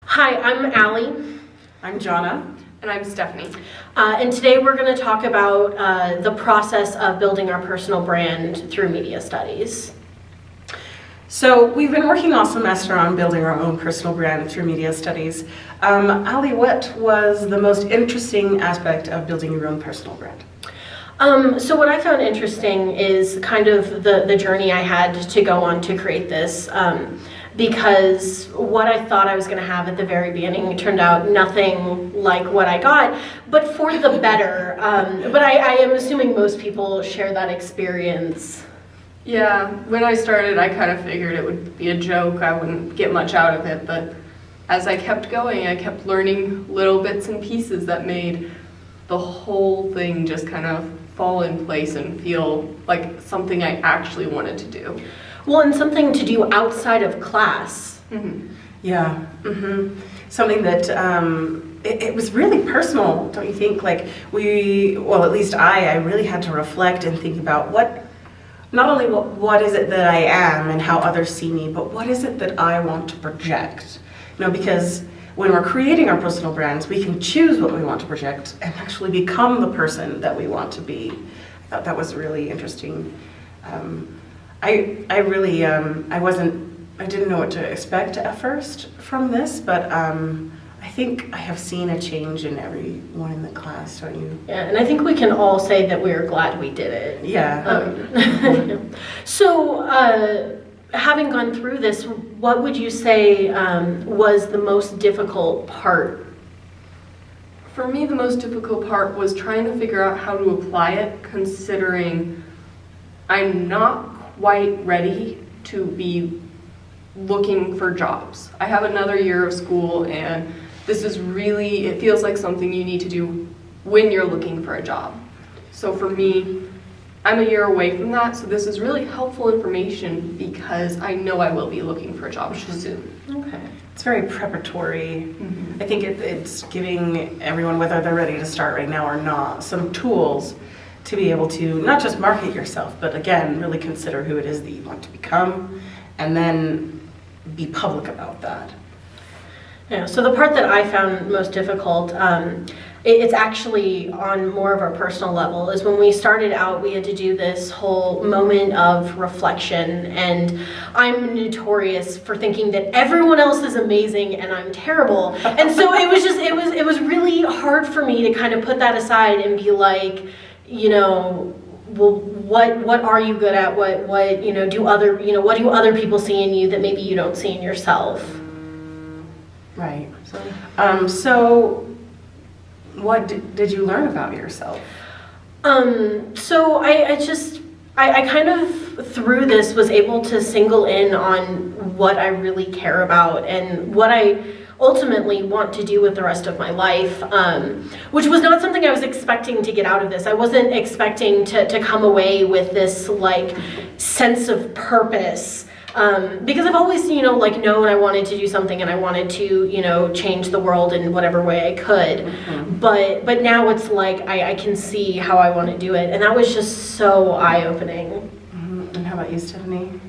Hi, I'm Allie. I'm Jonna. And I'm Stephanie. And today we're going to talk about the process of building our personal brand through media studies. So we've been working all semester on building our own personal brand through media studies. Allie, what was the most interesting aspect of building your own personal brand? So what I found interesting is kind of the journey I had to go on to create this. Because what I thought I was going to have at the very beginning turned out nothing like what I got, but for the better. But I am assuming most people share that experience. Yeah, when I started, I kind of figured it would be a joke. I wouldn't get much out of it, but as I kept going, I kept learning little bits and pieces that made the whole thing just kind of fall in place and feel like something I actually wanted to do. Well, and something to do outside of class. Mm-hmm. Yeah, something that it was really personal, don't you think? Like at least I really had to reflect and think about not only what is it that I am and how others see me, but what is it that I want to project? Because when we're creating our personal brands, we can choose what we want to project and actually become the person that we want to be. I thought that was really interesting. I really, I didn't know what to expect at first from this, but I think I have seen a change in everyone in the class, don't you? Yeah, and I think we can all say that we're glad we did it. Yeah. So, having gone through this, what would you say was the most difficult part? For me, the most difficult part was trying to figure out how to apply it, considering I'm not quite ready to be looking for jobs. I have another year of school, and this is really, it feels like something you need to do when you're looking for a job. So for me, I'm a year away from that, so this is really helpful information because I know I will be looking for a job soon. Okay. It's very preparatory. Mm-hmm. I think it's giving everyone, whether they're ready to start right now or not, some tools to be able to not just market yourself, but again, really consider who it is that you want to become, and then be public about that. Yeah, so the part that I found most difficult, it's actually on more of a personal level, is when we started out, we had to do this whole moment of reflection, and I'm notorious for thinking that everyone else is amazing and I'm terrible. And so it was really hard for me to kind of put that aside and be like, well, what are you good at? What what do other people see in you that maybe you don't see in yourself? Right. So what did you learn about yourself? So I kind of through this was able to single in on what I really care about and what I ultimately want to do with the rest of my life, which was not something I was expecting to get out of this. I wasn't expecting to come away with this like sense of purpose, because I've always known I wanted to do something and I wanted to change the world in whatever way I could. Mm-hmm. But now it's like I can see how I want to do it, and that was just so eye-opening. Mm-hmm. And how about you, Stephanie?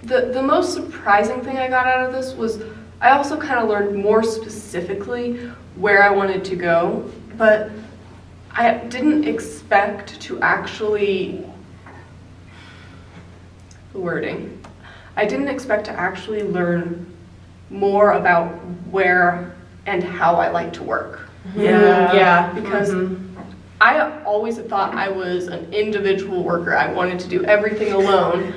The most surprising thing I got out of this was I also kind of learned more specifically where I wanted to go, but I didn't expect to actually, I didn't expect to actually learn more about where and how I like to work. Yeah. Because I always thought I was an individual worker. I wanted to do everything alone.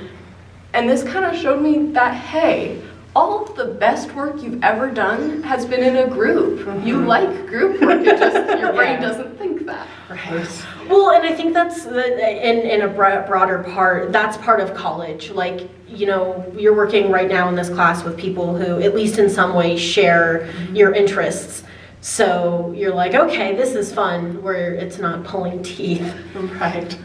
And this kind of showed me that, hey, all of the best work you've ever done has been in a group. Mm-hmm. You like group work, it just your brain doesn't think that. Right. Well, and I think that's in a broader part, that's part of college. Like, you're working right now in this class with people who, at least in some way, share your interests. So you're like, okay, this is fun, where it's not pulling teeth. Right.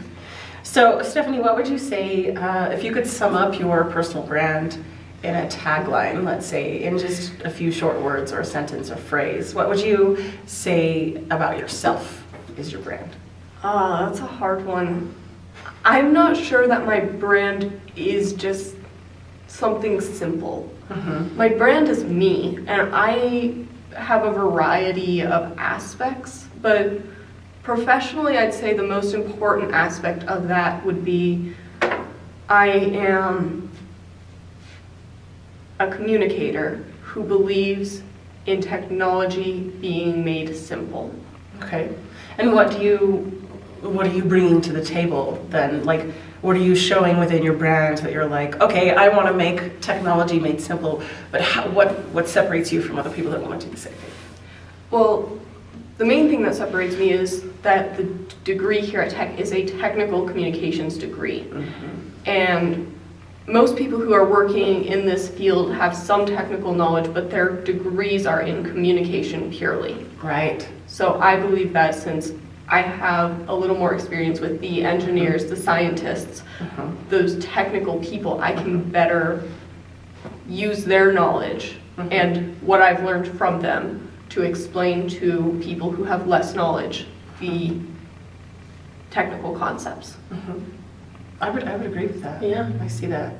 So, Stephanie, what would you say, if you could sum up your personal brand in a tagline, let's say, in just a few short words or a sentence or phrase, what would you say about yourself is your brand? That's a hard one. I'm not sure that my brand is just something simple. Mhm. My brand is me, and I have a variety of aspects, but professionally, I'd say the most important aspect of that would be I am a communicator who believes in technology being made simple. Okay. And what are you bringing to the table then? Like, what are you showing within your brand that you're like, okay, I want to make technology made simple, but what separates you from other people that want to do the same thing? Well, the main thing that separates me is that the degree here at Tech is a technical communications degree. And most people who are working in this field have some technical knowledge, but their degrees are in communication purely. Right. So I believe that since I have a little more experience with the engineers, the scientists, those technical people, I can better use their knowledge and what I've learned from them to explain to people who have less knowledge the technical concepts. I would agree with that. Yeah. I see that.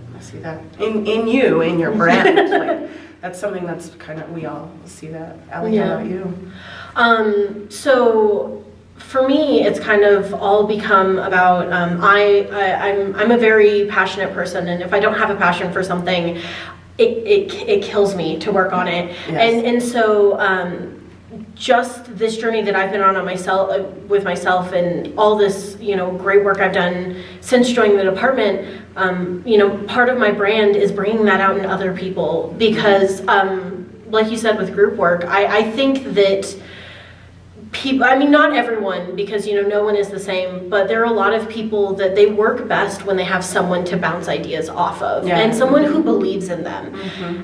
In you, in your brand. Like, that's something that's kind of, we all see that. Allie, how about you? So for me, it's kind of all become about, I'm a very passionate person, and if I don't have a passion for something, it kills me to work on it. Yes. And so just this journey that I've been on with myself and all this, great work I've done since joining the department, part of my brand is bringing that out in other people because, like you said, with group work, I think that people, not everyone, because no one is the same, but there are a lot of people that they work best when they have someone to bounce ideas off of, and someone who believes in them.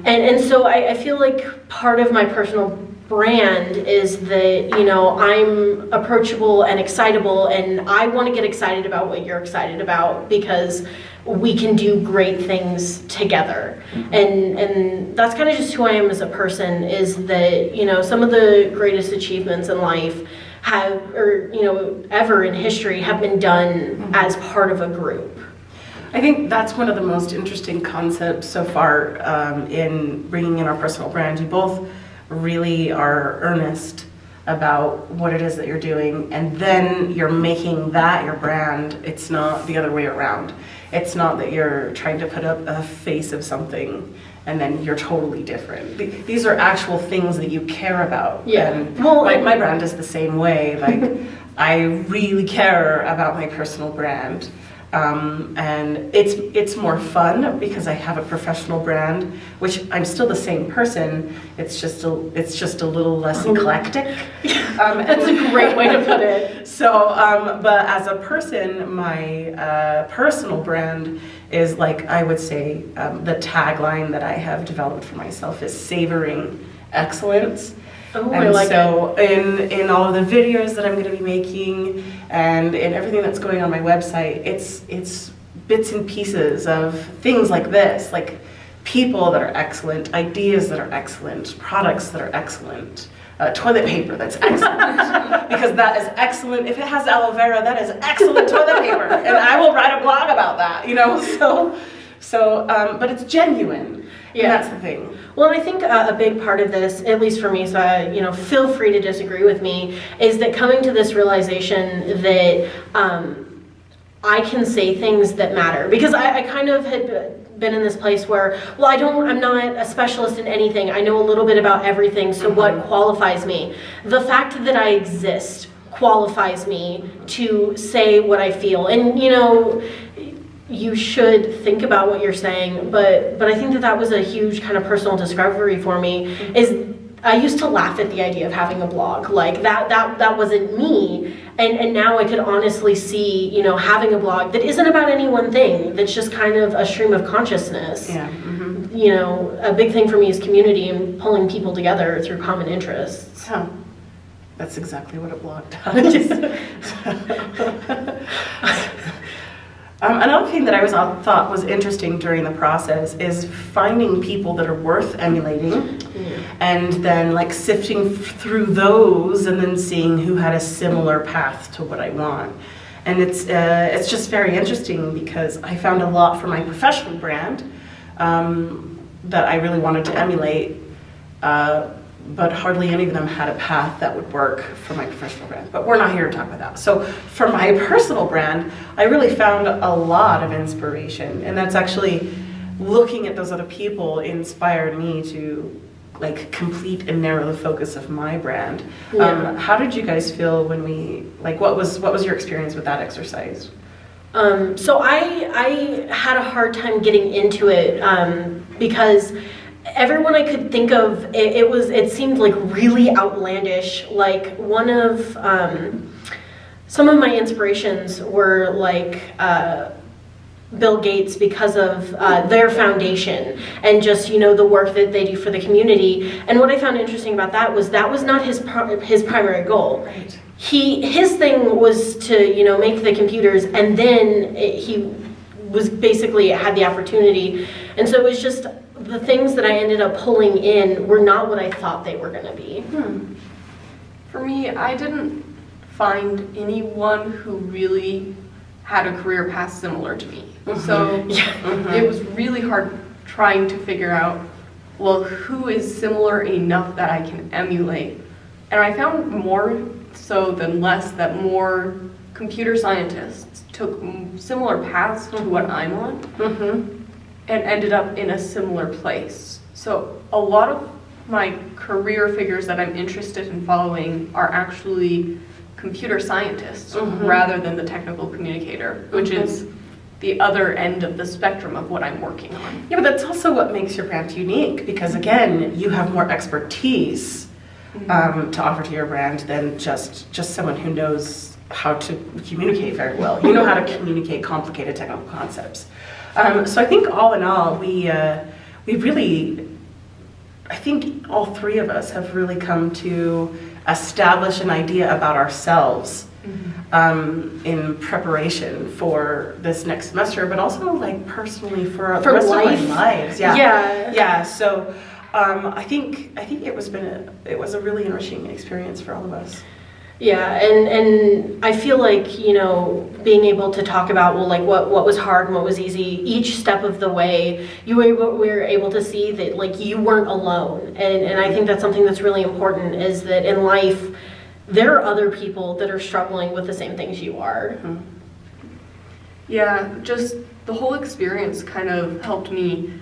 And so I feel like part of my personal brand is that I'm approachable and excitable, and I want to get excited about what you're excited about because we can do great things together. And that's kind of just who I am as a person, is that some of the greatest achievements in life ever in history have been done as part of a group. I think that's one of the most interesting concepts so far in bringing in our personal brand. You both really are earnest about what it is that you're doing, and then you're making that your brand. It's not the other way around. It's not that you're trying to put up a face of something and then you're totally different. These are actual things that you care about. Yeah. And my brand is the same way. Like, I really care about my personal brand. And it's more fun because I have a professional brand, which I'm still the same person. It's just a little less eclectic. That's a great way to put it. So, but as a person, my personal brand is, like, I would say, the tagline that I have developed for myself is savoring excellence. Oh, And I like so in all of the videos that I'm going to be making and in everything that's going on my website, it's bits and pieces of things like this, like people that are excellent, ideas that are excellent, products that are excellent, toilet paper that's excellent, because that is excellent. If it has aloe vera, that is excellent toilet paper, and I will write a blog about that, So, but it's genuine. Yeah. And that's the thing. Well, and I think a big part of this, at least for me, so feel free to disagree with me, is that coming to this realization that I can say things that matter. Because I kind of had been in this place where, well, I'm not a specialist in anything. I know a little bit about everything, so what qualifies me? The fact that I exist qualifies me to say what I feel. And, you should think about what you're saying, but I think that was a huge kind of personal discovery for me. Is I used to laugh at the idea of having a blog, like that wasn't me, and now I could honestly see having a blog that isn't about any one thing, that's just kind of a stream of consciousness. Yeah. A big thing for me is community and pulling people together through common interests. Oh, that's exactly what a blog does. Another thing that I thought was interesting during the process is finding people that are worth emulating, and then like sifting through those and then seeing who had a similar path to what I want. And it's just very interesting because I found a lot for my professional brand, that I really wanted to emulate, but hardly any of them had a path that would work for my professional brand. But we're not here to talk about that. So for my personal brand, I really found a lot of inspiration, and that's actually looking at those other people inspired me to like complete and narrow the focus of my brand. Yeah. How did you guys feel when we, like, what was your experience with that exercise? So I had a hard time getting into it because everyone I could think of, it seemed like really outlandish. Like one of some of my inspirations were like Bill Gates because of their foundation and just, you know, the work that they do for the community. And what I found interesting about that was not his primary goal. Right. His thing was to, you know, make the computers, and then he was basically had the opportunity. And so it was just the things that I ended up pulling in were not what I thought they were going to be. For me, I didn't find anyone who really had a career path similar to me. So it was really hard trying to figure out, well, who is similar enough that I can emulate. And I found more so than less that more computer scientists took similar paths to what I'm on and ended up in a similar place. So a lot of my career figures that I'm interested in following are actually computer scientists rather than the technical communicator, which is the other end of the spectrum of what I'm working on. Yeah, but that's also what makes your brand unique, because again, you have more expertise to offer to your brand than just someone who knows how to communicate very well. You know how to communicate complicated technical concepts. So I think all in all, we really, I think all three of us have really come to establish an idea about ourselves in preparation for this next semester, but also like personally for the rest life. of our lives. Yeah. Yeah. Yeah. So I think it was a really enriching experience for all of us. Yeah, and I feel like, you know, being able to talk about, well, like what was hard and what was easy, each step of the way, we were able to see that like you weren't alone. And I think that's something that's really important, is that in life, there are other people that are struggling with the same things you are. Yeah, just the whole experience kind of helped me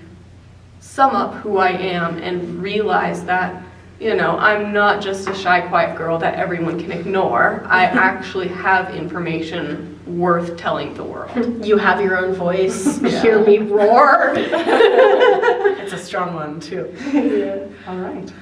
sum up who I am and realize that, you know, I'm not just a shy, quiet girl that everyone can ignore. I actually have information worth telling the world. You have your own voice. Yeah. Hear me roar. It's a strong one too. Yeah. All right.